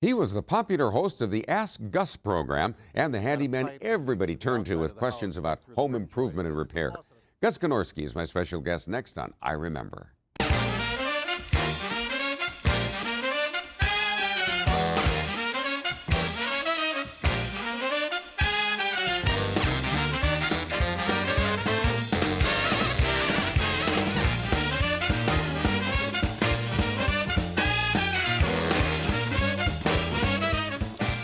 He was the popular host of the Ask Gus program and the handyman everybody turned to with questions about home improvement and repair. Gus Gnorski is my special guest next on I Remember.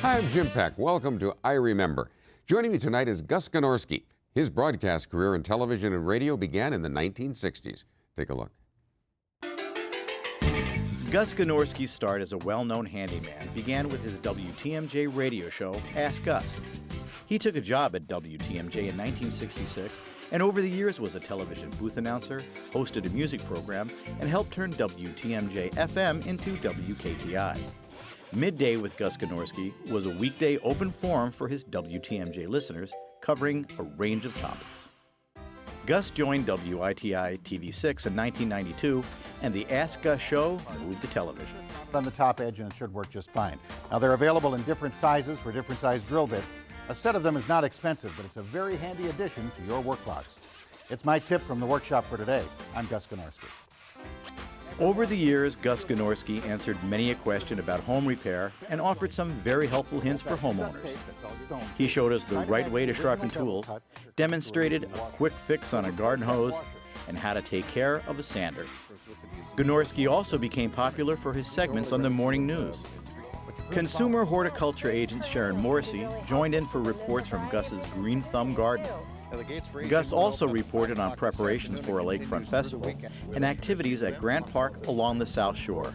Hi, I'm Jim Peck. Welcome to I Remember. Joining me tonight is Gus Gnorski. His broadcast career in television and radio began in the 1960s. Take a look. Gus Gnorski's start as a well-known handyman began with his WTMJ radio show, Ask Gus. He took a job at WTMJ in 1966 and over the years was a television booth announcer, hosted a music program, and helped turn WTMJ FM into WKTI. Midday with Gus Gnorski was a weekday open forum for his WTMJ listeners, covering a range of topics. Gus joined WITI TV6 in 1992, and the Ask Gus show moved to television. On the top edge, and it should work just fine. Now, they're available in different sizes for different size drill bits. A set of them is not expensive, but it's a very handy addition to your work box. It's my tip from the workshop for today. I'm Gus Gnorski. Over the years, Gus Gnorski answered many a question about home repair and offered some very helpful hints for homeowners. He showed us the right way to sharpen tools, demonstrated a quick fix on a garden hose, and how to take care of a sander. Gnorski also became popular for his segments on the morning news. Consumer horticulture agent Sharon Morrissey joined in for reports from Gus's Green Thumb Garden. Gus also reported on preparations for a lakefront festival and activities at Grant Park along the South Shore.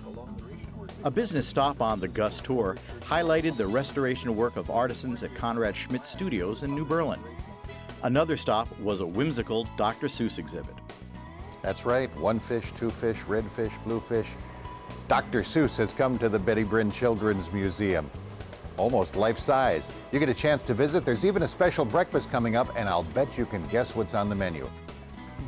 A business stop on the Gus tour highlighted the restoration work of artisans at Conrad Schmidt Studios in New Berlin. Another stop was a whimsical Dr. Seuss exhibit. That's right, one fish, two fish, red fish, blue fish. Dr. Seuss has come to the Betty Bryn Children's Museum. Almost life-size. You get a chance to visit. There's even a special breakfast coming up, and I'll bet you can guess what's on the menu.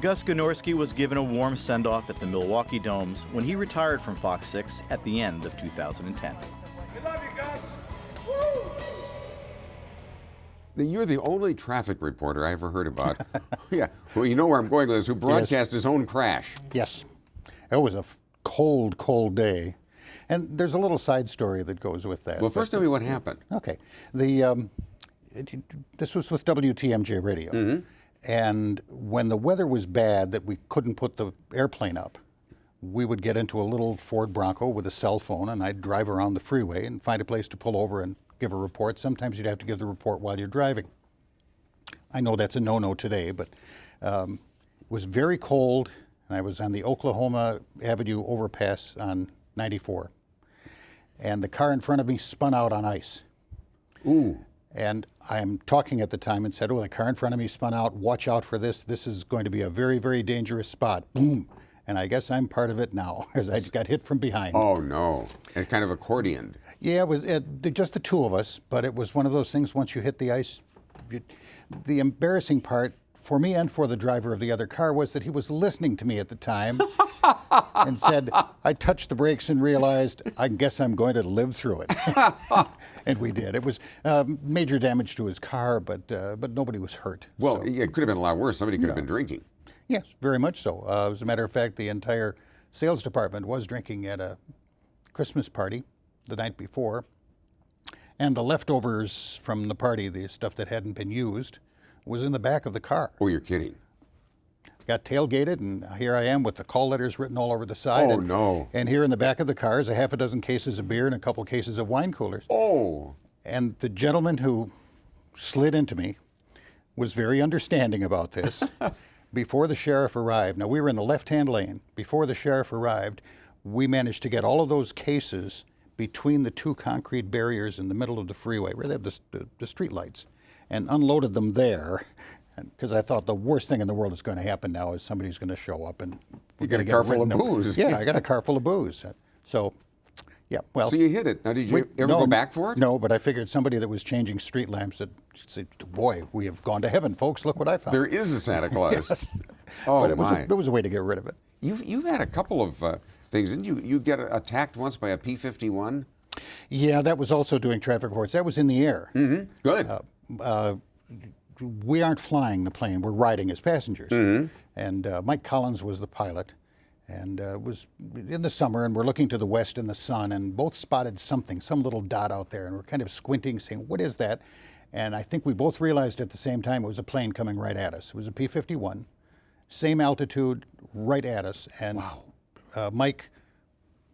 Gus Gnorski was given a warm send-off at the Milwaukee Domes when he retired from Fox 6 at the end of 2010. We love you, Gus. Woo! You're the only traffic reporter I ever heard about. Yeah, well, you know where I'm going with this, who broadcast his own crash. Yes. It was a cold, cold day. And there's a little side story that goes with that. Well, first tell me what happened. Okay. This was with WTMJ radio. Mm-hmm. And when the weather was bad that we couldn't put the airplane up, we would get into a little Ford Bronco with a cell phone, and I'd drive around the freeway and find a place to pull over and give a report. Sometimes you'd have to give the report while you're driving. I know that's a no-no today, but it was very cold, and I was on the Oklahoma Avenue overpass on 94. And the car in front of me spun out on ice. Ooh. And I'm talking at the time and said, oh, the car in front of me spun out. Watch out for this. This is going to be a very, very dangerous spot. Boom. And I guess I'm part of it now, as I got hit from behind. Oh, no. And kind of accordioned. Yeah, it was just the two of us, but it was one of those things, once you hit the ice, the embarrassing part for me and for the driver of the other car was that he was listening to me at the time and said, I touched the brakes and realized, I guess I'm going to live through it. And we did. It was major damage to his car, but nobody was hurt. Well, so. It could have been a lot worse. Somebody could have been drinking. Yes, very much so. As a matter of fact, the entire sales department was drinking at a Christmas party the night before. And the leftovers from the party, the stuff that hadn't been used, was in the back of the car. Oh, you're kidding. Got tailgated, and here I am with the call letters written all over the side. Oh, no. And here in the back of the car is a half a dozen cases of beer and a couple cases of wine coolers. Oh. And the gentleman who slid into me was very understanding about this. Before the sheriff arrived, now we were in the left-hand lane. Before the sheriff arrived, we managed to get all of those cases between the two concrete barriers in the middle of the freeway, where they have the street lights, and unloaded them there, because I thought the worst thing in the world is going to happen now is somebody's going to show up and we're going to get a car full of booze. Yeah, I got a car full of booze. So, yeah, well. So you hit it. Now, did you ever go back for it? No, but I figured somebody that was changing street lamps said, boy, we have gone to heaven, folks. Look what I found. There is a Santa Claus. Yes. Oh, but it was a way to get rid of it. You've had a couple of things, didn't you? You get attacked once by a P-51? Yeah, that was also doing traffic reports. That was in the air. Good. We aren't flying the plane, we're riding as passengers. And Mike Collins was the pilot. And it was in the summer, and we're looking to the west in the sun, and both spotted something, some little dot out there, and we're kind of squinting, saying, what is that? And I think we both realized at the same time it was a plane coming right at us. It was a P-51, same altitude, right at us. And Mike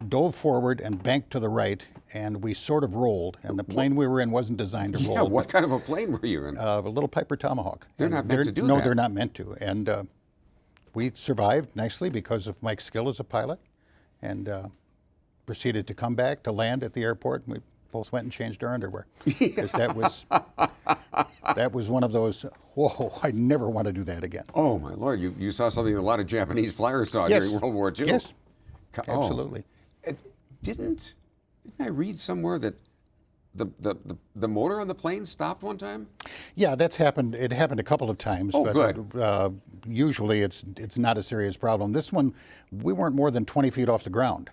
dove forward and banked to the right, and we sort of rolled. And the plane we were in wasn't designed to roll. Yeah, what kind of a plane were you in? A little Piper Tomahawk. They're And not meant to do no, that. they're not meant to. And we survived nicely because of Mike's skill as a pilot, and proceeded to come back to land at the airport. And we both went and changed our underwear, because that was one of those, whoa, I never want to do that again. Oh, my Lord. You saw something a lot of Japanese flyers saw Yes. during World War II. Yes, Oh. absolutely. Didn't I read somewhere that the motor on the plane stopped one time? Yeah, that's happened. It happened a couple of times. Oh, but, good. Usually it's not a serious problem. This one, we weren't more than 20 feet off the ground,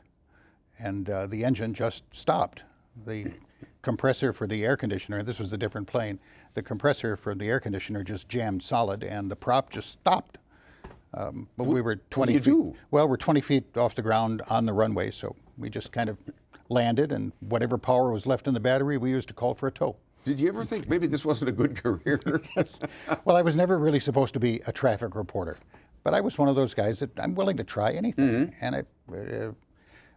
and the engine just stopped. The compressor for the air conditioner, this was a different plane, the compressor for the air conditioner just jammed solid, and the prop just stopped. But we were 20 do feet. you do? Well, we're 20 feet off the ground on the runway, so we just kind of landed, and whatever power was left in the battery, we used to call for a tow. Did you ever think maybe this wasn't a good career? Well, I was never really supposed to be a traffic reporter, but I was one of those guys that I'm willing to try anything, and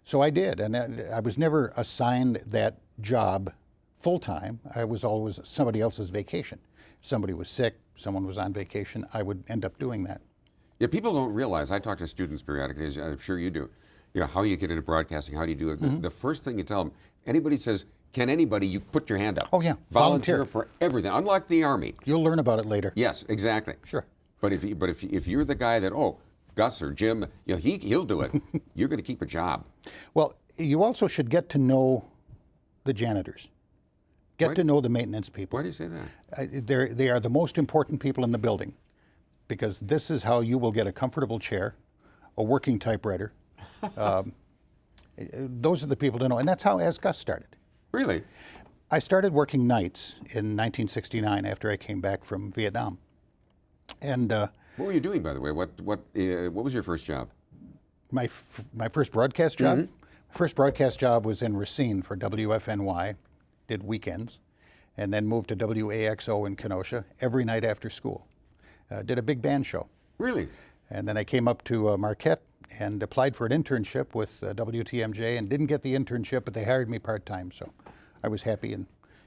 so I did. And I was never assigned that job full time. I was always somebody else's vacation. If somebody was sick, someone was on vacation, I would end up doing that. Yeah, people don't realize, I talk to students periodically, as I'm sure you do, how you get into broadcasting, how do you do it. The first thing you tell them, anybody says, can anybody, you put your hand up. Oh, yeah, Volunteer volunteer. for everything, unlike the Army. You'll learn about it later. Yes, exactly. Sure. But if you're the guy that, Gus or Jim, he'll do it, you're going to keep a job. Well, you also should get to know the janitors. Get to know the maintenance people. Why do you say that? They are the most important people in the building, because this is how you will get a comfortable chair, a working typewriter. Those are the people to know. And that's how As Gus started. Really? I started working nights in 1969 after I came back from Vietnam. And What were you doing, by the way? What was your first job? my first broadcast job? My first broadcast job was in Racine for WFNY, did weekends, and then moved to WAXO in Kenosha every night after school. Did a big band show. Really? And then I came up to Marquette and applied for an internship with WTMJ and didn't get the internship, but they hired me part-time, so I was happy and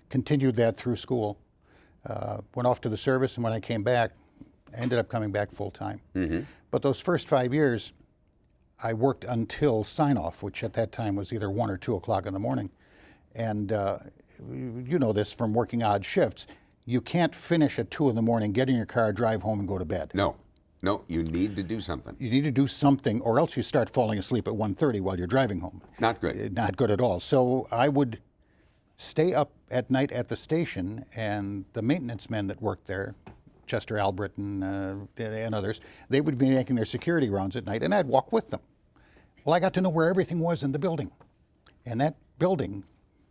continued that through school. Went off to the service, and when I came back, I ended up coming back full-time. But those first 5 years, I worked until sign-off, which at that time was either 1 or 2 o'clock in the morning. And you know this from working odd shifts. You can't finish at 2 in the morning, get in your car, drive home, and go to bed. No, you need to do something. You need to do something, or else you start falling asleep at 1:30 while you're driving home. Not good. Not good at all. So I would stay up at night at the station, and the maintenance men that worked there, Chester Albert and others, they would be making their security rounds at night, and I'd walk with them. Well, I got to know where everything was in the building. And that building,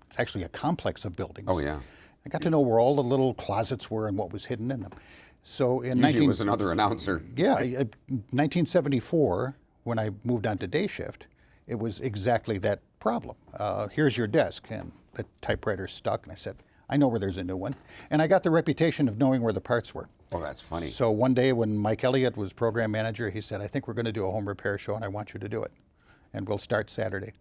it's actually a complex of buildings. Oh, yeah. I got to know where all the little closets were and what was hidden in them. So in Usually it was another announcer. Yeah, 1974, when I moved on to day shift, it was exactly that problem. Here's your desk, and the typewriter's stuck. And I said, I know where there's a new one. And I got the reputation of knowing where the parts were. Oh, that's funny. So one day when Mike Elliott was program manager, he said, I think we're going to do a home repair show, and I want you to do it. And we'll start Saturday.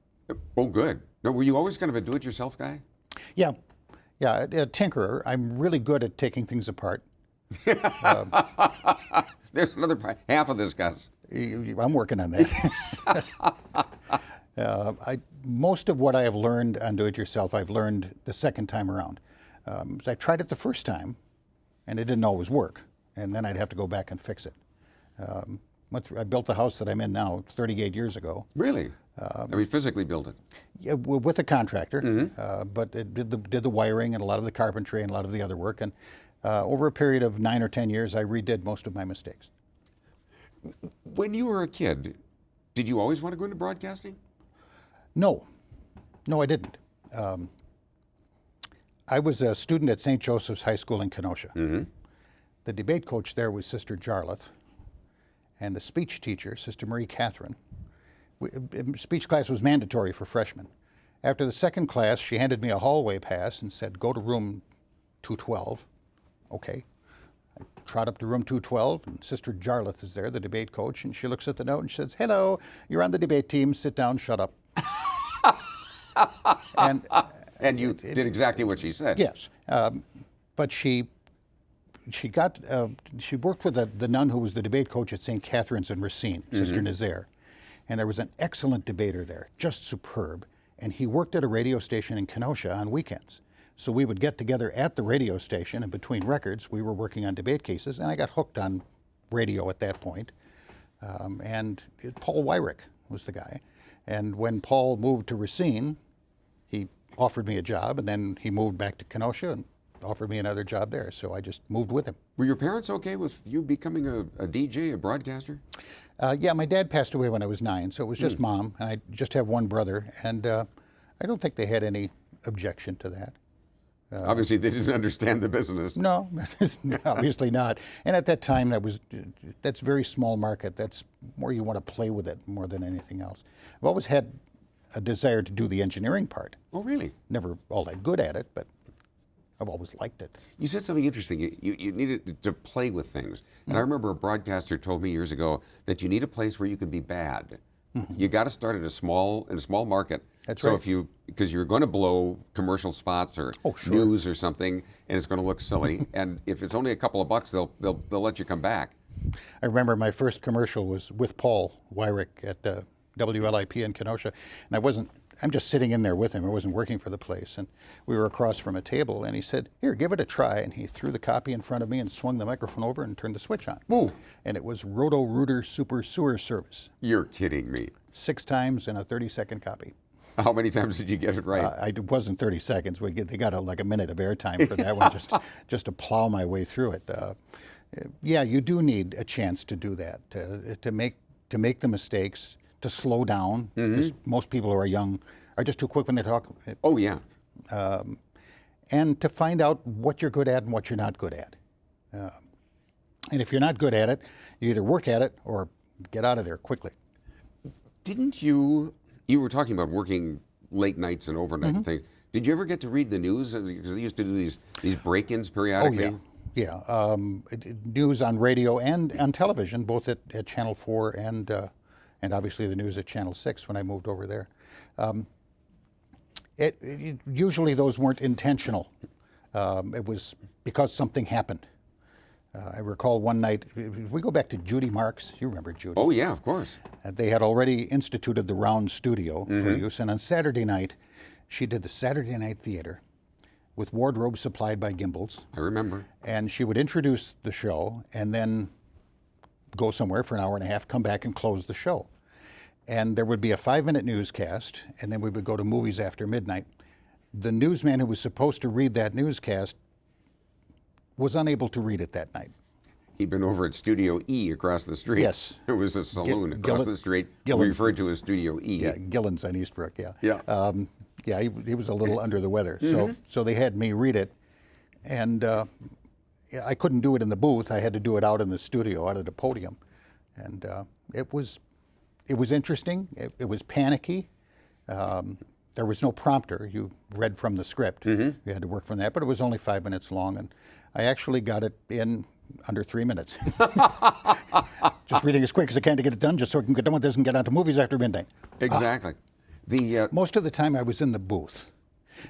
Oh, good. Now, were you always kind of a do-it-yourself guy? Yeah, a tinkerer. I'm really good at taking things apart. There's another half of this, Gus. I'm working on that. Most of what I have learned on do-it-yourself, I've learned the second time around. So I tried it the first time, and it didn't always work, and then I'd have to go back and fix it. I built the house that I'm in now 38 years ago. Really? Physically built it? Yeah, with a contractor, but it did the wiring and a lot of the carpentry and a lot of the other work. And over a period of 9 or 10 years, I redid most of my mistakes. When you were a kid, did you always want to go into broadcasting? No, I didn't. I was a student at St. Joseph's High School in Kenosha. The debate coach there was Sister Jarlath, and the speech teacher, Sister Marie Catherine. Speech class was mandatory for freshmen. After the second class, she handed me a hallway pass and said, go to room 212. Okay. I trot up to room 212, and Sister Jarlath is there, the debate coach, and she looks at the note and she says, hello, you're on the debate team, sit down, shut up. And you did exactly what she said. Yes. But she worked with the nun who was the debate coach at St. Catherine's in Racine, Sister Nazaire. And there was an excellent debater there, just superb. And he worked at a radio station in Kenosha on weekends. So we would get together at the radio station, and between records, we were working on debate cases, and I got hooked on radio at that point. And Paul Wyrick was the guy. And when Paul moved to Racine, he offered me a job, and then he moved back to Kenosha and offered me another job there. So I just moved with him. Were your parents okay with you becoming a DJ, a broadcaster? Yeah, my dad passed away when I was 9, so it was just Mom, and I just have one brother, and I don't think they had any objection to that. Obviously, they didn't understand the business. No, obviously not. And at that time, that's very small market. That's more you want to play with it more than anything else. I've always had a desire to do the engineering part. Oh, really? Never all that good at it, but I've always liked it. You said something interesting. You needed to play with things. And I remember a broadcaster told me years ago that you need a place where you can be bad. You got to start in a small market. That's so right. Because you're going to blow commercial spots or news or something, and it's going to look silly. And if it's only a couple of bucks, they'll let you come back. I remember my first commercial was with Paul Wyrick at WLIP in Kenosha, and I'm just sitting in there with him. I wasn't working for the place, and we were across from a table, and he said, here, give it a try. And he threw the copy in front of me and swung the microphone over and turned the switch on. Ooh. And it was Roto-Rooter Super Sewer Service. You're kidding me. 6 times in a 30-second copy. How many times did you get it right? It wasn't 30 seconds. They got like a minute of airtime for that one, just to plow my way through it. Yeah, you do need a chance to do that, to make the mistakes, to slow down. Most people who are young are just too quick when they talk. Oh, yeah. And to find out what you're good at and what you're not good at. And if you're not good at it, you either work at it or get out of there quickly. Didn't you were talking about working late nights and overnight and things. Did you ever get to read the news? Because they used to do these break-ins periodically. Oh, yeah. News on radio and on television, both at Channel 4 and obviously the news at Channel 6 when I moved over there. Usually those weren't intentional. It was because something happened. I recall one night, if we go back to Judy Marks, you remember Judy? Oh, yeah, of course. They had already instituted the round studio for use, and on Saturday night, she did the Saturday Night Theater with wardrobe supplied by Gimbels. I remember. And she would introduce the show and then go somewhere for an hour and a half, come back and close the show. And there would be a 5-minute newscast, and then we would go to movies after midnight. The newsman who was supposed to read that newscast was unable to read it that night. He'd been over at Studio E across the street. Yes. It was a saloon across the street. We referred to as Studio E. Yeah, Gillen's on Eastbrook, yeah. Yeah. He was a little under the weather. So they had me read it, and I couldn't do it in the booth. I had to do it out in the studio, out at the podium. And it was interesting. It was panicky. There was no prompter. You read from the script. You had to work from that, but it was only 5 minutes long, and I actually got it in under 3 minutes. Just reading as quick as I can to get it done, just so I can get done with this and get on to movies after midnight. Exactly. Most of the time I was in the booth.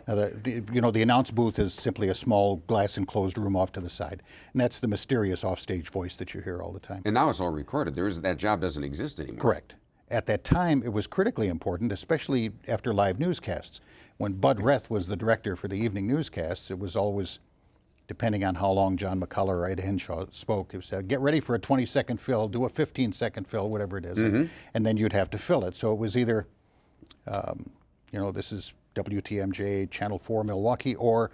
Now, the announce booth is simply a small glass enclosed room off to the side, and that's the mysterious offstage voice that you hear all the time. And now it's all recorded. That job doesn't exist anymore. Correct. At that time, it was critically important, especially after live newscasts. When Bud Reth was the director for the evening newscasts, it was always, depending on how long John McCullough or Ed Henshaw spoke, it said, get ready for a 20-second fill, do a 15-second fill, whatever it is, and then you'd have to fill it. So it was either, this is WTMJ Channel 4 Milwaukee, or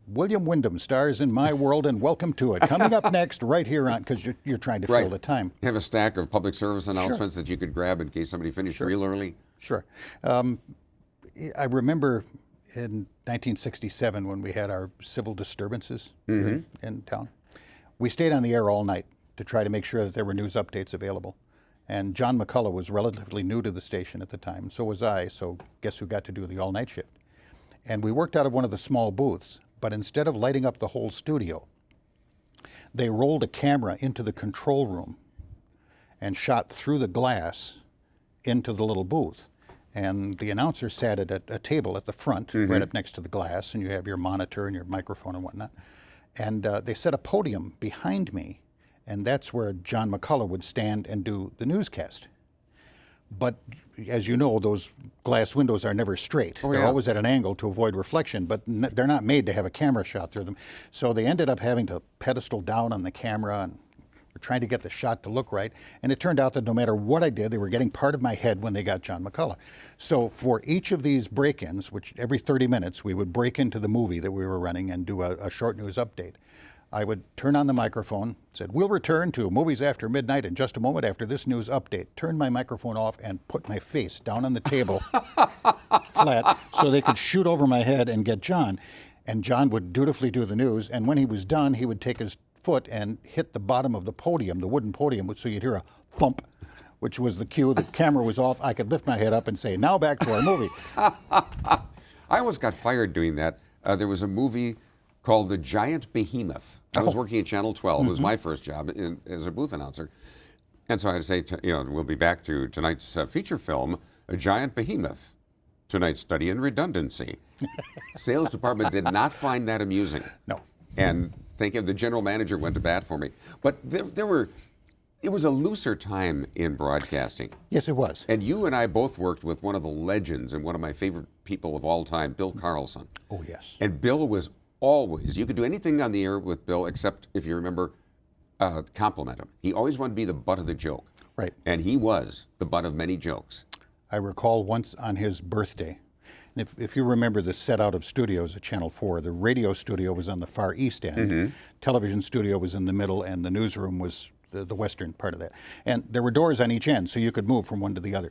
William Wyndham stars in My World and Welcome to It. Coming up next, right here on, because you're trying to fill the time. You have a stack of public service announcements that you could grab in case somebody finished real early? Sure. I remember in 1967 when we had our civil disturbances here in town. We stayed on the air all night to try to make sure that there were news updates available. And John McCullough was relatively new to the station at the time, so was I, so guess who got to do the all-night shift? And we worked out of one of the small booths, but instead of lighting up the whole studio, they rolled a camera into the control room and shot through the glass into the little booth. And the announcer sat at a table at the front, right up next to the glass, and you have your monitor and your microphone and whatnot. And they set a podium behind me, and that's where John McCullough would stand and do the newscast. But as you know, those glass windows are never straight. Oh, they're yeah. always at an angle to avoid reflection, but they're not made to have a camera shot through them. So they ended up having to pedestal down on the camera and were trying to get the shot to look right. And it turned out that no matter what I did, they were getting part of my head when they got John McCullough. So for each of these break-ins, which every 30 minutes we would break into the movie that we were running and do a short news update, I would turn on the microphone, said, "We'll return to Movies After Midnight in just a moment after this news update." Turn my microphone off and put my face down on the table flat so they could shoot over my head and get John. And John would dutifully do the news, and when he was done, he would take his foot and hit the bottom of the podium, the wooden podium, so you'd hear a thump, which was the cue. The camera was off. I could lift my head up and say, "Now back to our movie." I almost got fired doing that. There was a movie called The Giant Behemoth. I was working at Channel 12. It was my first job as a booth announcer. And so I had to say, we'll be back to tonight's feature film, A Giant Behemoth, tonight's study in redundancy. Sales department did not find that amusing. No. And the general manager went to bat for me. But it was a looser time in broadcasting. Yes, it was. And you and I both worked with one of the legends and one of my favorite people of all time, Bill Carlson. Oh, yes. And Bill was always, you could do anything on the air with Bill except, if you remember, compliment him. He always wanted to be the butt of the joke. Right. And he was the butt of many jokes. I recall once on his birthday, and if you remember the set out of studios at Channel 4, the radio studio was on the far east end, television studio was in the middle, and the newsroom was the western part of that. And there were doors on each end, so you could move from one to the other.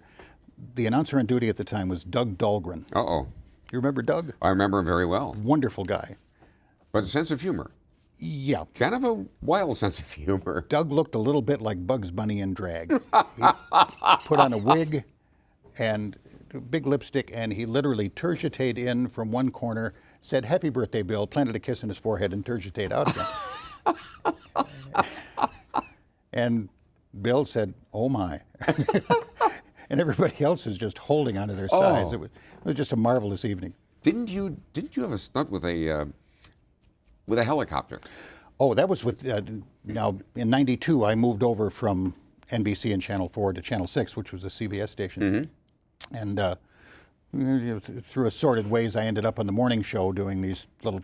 The announcer on duty at the time was Doug Dahlgren. Uh-oh. You remember Doug? I remember him very well. Wonderful guy. But a sense of humor. Yeah. Kind of a wild sense of humor. Doug looked a little bit like Bugs Bunny in drag. He put on a wig and a big lipstick, and he literally tergitated in from one corner, said, "Happy birthday, Bill," planted a kiss in his forehead, and tergitated out again. And Bill said, "Oh, my." And everybody else is just holding onto their sides. It was just a marvelous evening. Didn't you have a stunt with a helicopter? Oh, that was with, now in '92, I moved over from NBC and Channel 4 to Channel 6, which was a CBS station. And through assorted ways, I ended up on the morning show doing these little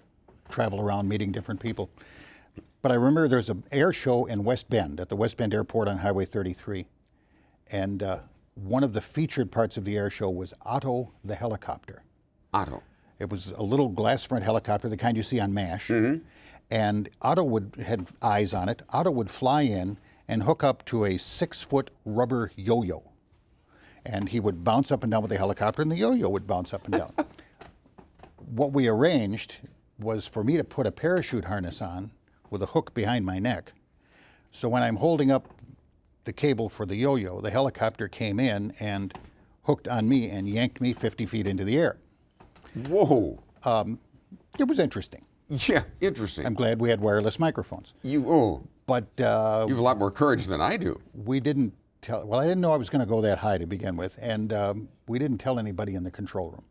travel around, meeting different people. But I remember there's an air show in West Bend, at the West Bend Airport on Highway 33. And one of the featured parts of the air show was Otto the helicopter. Otto. It was a little glass front helicopter, the kind you see on MASH. And Otto had eyes on it. Otto would fly in and hook up to a 6-foot rubber yo-yo. And he would bounce up and down with the helicopter, and the yo-yo would bounce up and down. What we arranged was for me to put a parachute harness on with a hook behind my neck. So when I'm holding up the cable for the yo-yo, the helicopter came in and hooked on me and yanked me 50 feet into the air. Whoa. It was interesting. Yeah, interesting. I'm glad we had wireless microphones. But you have a lot more courage than I do. We didn't tell, well, I didn't know I was going to go that high to begin with, and we didn't tell anybody in the control room.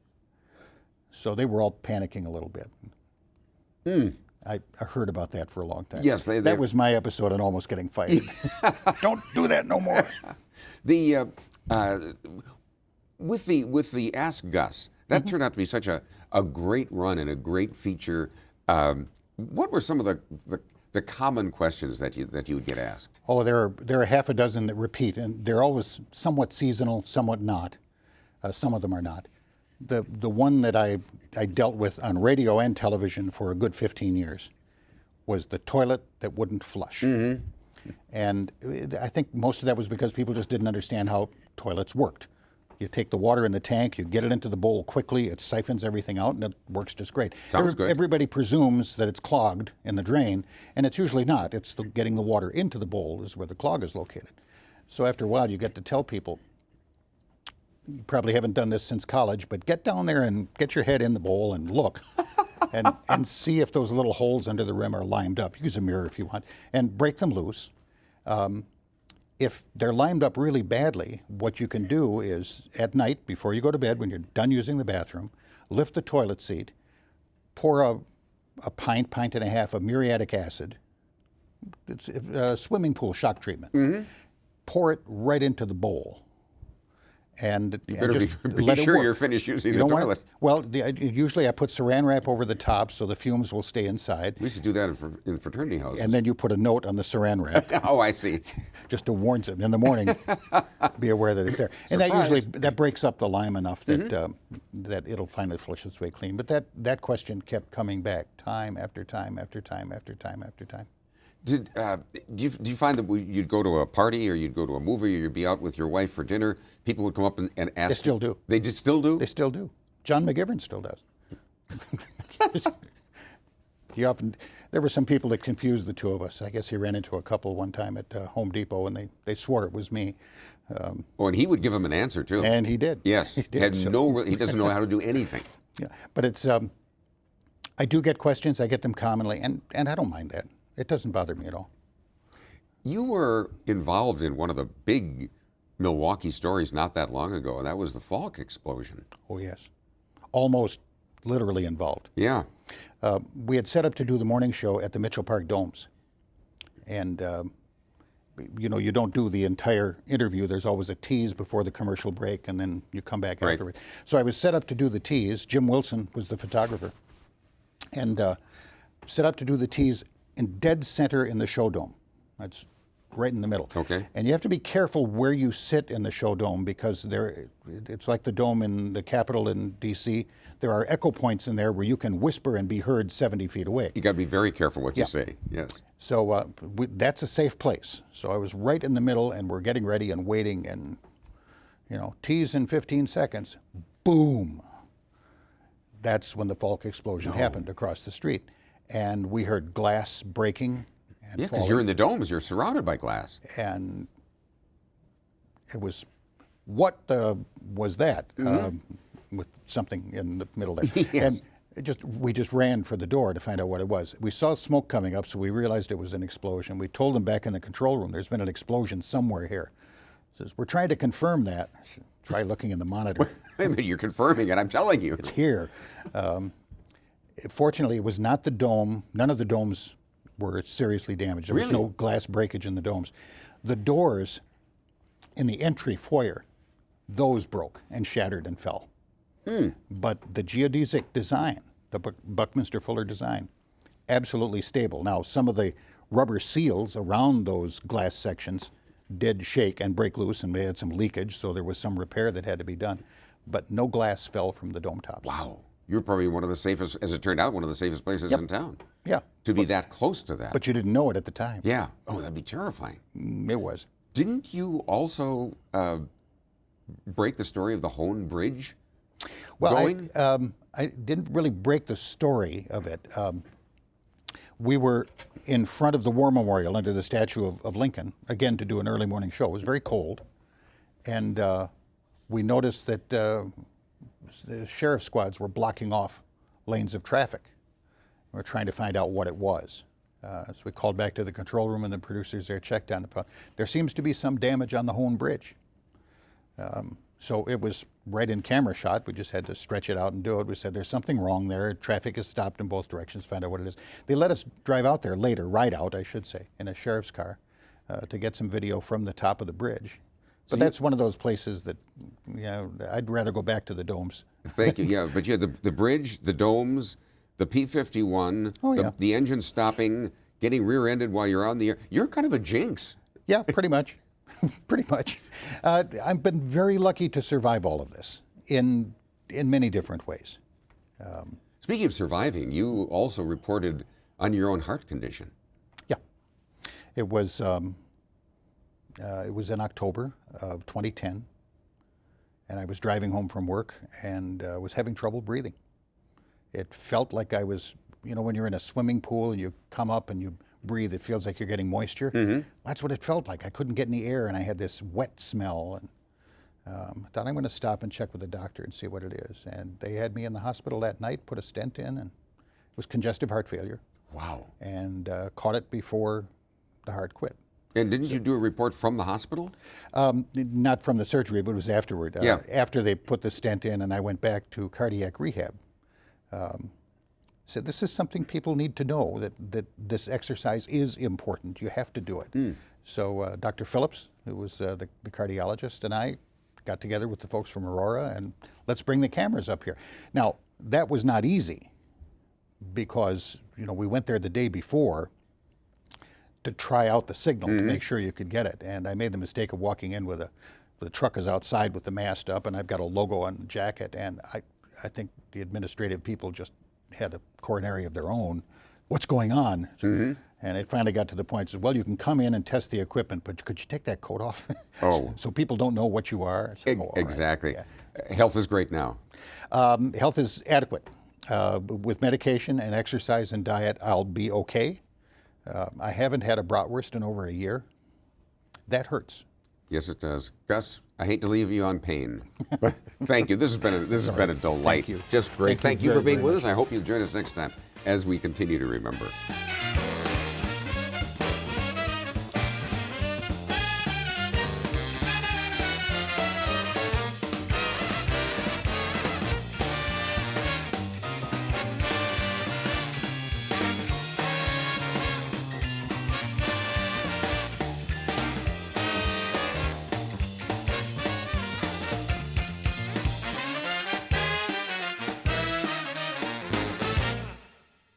So they were all panicking a little bit. I heard about that for a long time. Yes, that was my episode on almost getting fired. Don't do that no more. With the Ask Gus, that turned out to be such a great run and a great feature. What were some of the common questions that you would get asked? Oh, there are half a dozen that repeat, and they're always somewhat seasonal, somewhat not. Some of them are not. The one that I dealt with on radio and television for a good 15 years was the toilet that wouldn't flush. And I think most of that was because people just didn't understand how toilets worked. You take the water in the tank, you get it into the bowl quickly, it siphons everything out, and it works just great. Sounds good. Everybody presumes that it's clogged in the drain, and it's usually not. It's getting the water into the bowl is where the clog is located. So after a while, you get to tell people, you probably haven't done this since college, but get down there and get your head in the bowl and look. and see if those little holes under the rim are limed up. Use a mirror if you want, and break them loose. If they're limed up really badly, what you can do is at night, before you go to bed, when you're done using the bathroom, lift the toilet seat, pour a pint and a half of muriatic acid. It's a swimming pool shock treatment. Pour it right into the bowl. And better just be let it sure work. you're finished using You the don't want toilet. it- well, usually I put saran wrap over the top so the fumes will stay inside. We used to do that in fraternity houses. And then you put a note on the saran wrap Oh, I see. just to warn them in the morning. Be aware that it's there. And that Surprise. usually that breaks up the lime enough that that it'll finally flush its way clean. But that question kept coming back time after time after time after time after time. Do you find that you'd go to a party or you'd go to a movie or you'd be out with your wife for dinner, people would come up and ask? They still do. They just still do? They still do. John McGivern still does. There were some people that confused the two of us. I guess he ran into a couple one time at Home Depot, and they swore it was me. Oh, and he would give him an answer too. And he did. Yes. He did. He doesn't know how to do anything. Yeah, but it's. I do get questions. I get them commonly, and I don't mind that. It doesn't bother me at all. You were involved in one of the big Milwaukee stories not that long ago, and that was the Falk explosion. Oh yes, almost literally involved. Yeah. We had set up to do the morning show at the Mitchell Park Domes, and you don't do the entire interview. There's always a tease before the commercial break, and then you come back Right. afterward. So I was set up to do the tease. Jim Wilson was the photographer, and set up to do the tease in dead center in the show dome. That's right in the middle. Okay. And you have to be careful where you sit in the show dome because it's like the dome in the Capitol in D.C. There are echo points in there where you can whisper and be heard 70 feet away. You got to be very careful what you Yeah. say. Yes. So that's a safe place. So I was right in the middle, and we're getting ready and waiting, and tease in 15 seconds. Boom. That's when the Falk explosion happened across the street, and we heard glass breaking and Yeah, because falling. you're in the domes. You're surrounded by glass. And it was, what was that? With something in the middle there. Yes. And we just ran for the door to find out what it was. We saw smoke coming up, so we realized it was an explosion. We told them back in the control room, there's been an explosion somewhere here. Says, we're trying to confirm that. I said, try looking in the monitor. Wait a minute, you're confirming it. I'm telling you. It's here. Fortunately, it was not the dome. None of the domes were seriously damaged. There was Really? no glass breakage in the domes. The doors in the entry foyer, those broke and shattered and fell. But the geodesic design, the Buckminster Fuller design, absolutely stable. Now, some of the rubber seals around those glass sections did shake and break loose, and they had some leakage, so there was some repair that had to be done. But no glass fell from the dome tops. Wow. You're probably one of the safest, as it turned out, one of the safest places in town. Yeah. To be that close to that. But you didn't know it at the time. Yeah. Oh, that'd be terrifying. It was. Didn't you also break the story of the Hone Bridge? Well, going? I didn't really break the story of it. We were in front of the War Memorial under the statue of Lincoln, again, to do an early morning show. It was very cold. And we noticed that the sheriff squads were blocking off lanes of traffic. We were trying to find out what it was. So we called back to the control room, and the producers there checked on it. There seems to be some damage on the Hone Bridge. So it was right in camera shot. We just had to stretch it out and do it. We said, there's something wrong there. Traffic is stopped in both directions. Find out what it is. They let us drive out there later, ride out, I should say, in a sheriff's car to get some video from the top of the bridge. But that's one of those places that, I'd rather go back to the domes. Thank you. Yeah, but you had the bridge, the domes, the P-51, Oh, yeah. the engine stopping, getting rear-ended while you're on the air. You're kind of a jinx. Yeah, pretty much. Pretty much. I've been very lucky to survive all of this in many different ways. Speaking of surviving, you also reported on your own heart condition. Yeah. It was in October of 2010, and I was driving home from work and was having trouble breathing. It felt like I was, you know, when you're in a swimming pool and you come up and you breathe, it feels like you're getting moisture. That's what it felt like. I couldn't get any air, and I had this wet smell. And I thought, I'm going to stop and check with the doctor and see what it is. And they had me in the hospital that night, put a stent in, and it was congestive heart failure. Wow. And caught it before the heart quit. And didn't you do a report from the hospital? Not from the surgery, but it was afterward. Yeah. After they put the stent in, and I went back to cardiac rehab. Said, this is something people need to know, that this exercise is important. You have to do it. So Dr. Phillips, who was the cardiologist, and I got together with the folks from Aurora, and let's bring the cameras up here. Now, that was not easy, because, you know, we went there the day before to try out the signal to make sure you could get it. And I made the mistake of walking in with the truck is outside with the mast up, and I've got a logo on the jacket, and I think the administrative people just had a coronary of their own. What's going on? And it finally got to the point, said, well, you can come in and test the equipment, but could you take that coat off? Oh. So people don't know what you are. I said, oh, all right. Exactly. Yeah. Health is great now. Health is adequate. With medication and exercise and diet, I'll be okay. I haven't had a bratwurst in over a year. That hurts. Yes, it does. Gus, I hate to leave you on pain, but thank you. This has been a delight. Thank you. Just great. Thank you for very, being very with much. us. I hope you'll join us next time as we continue to remember.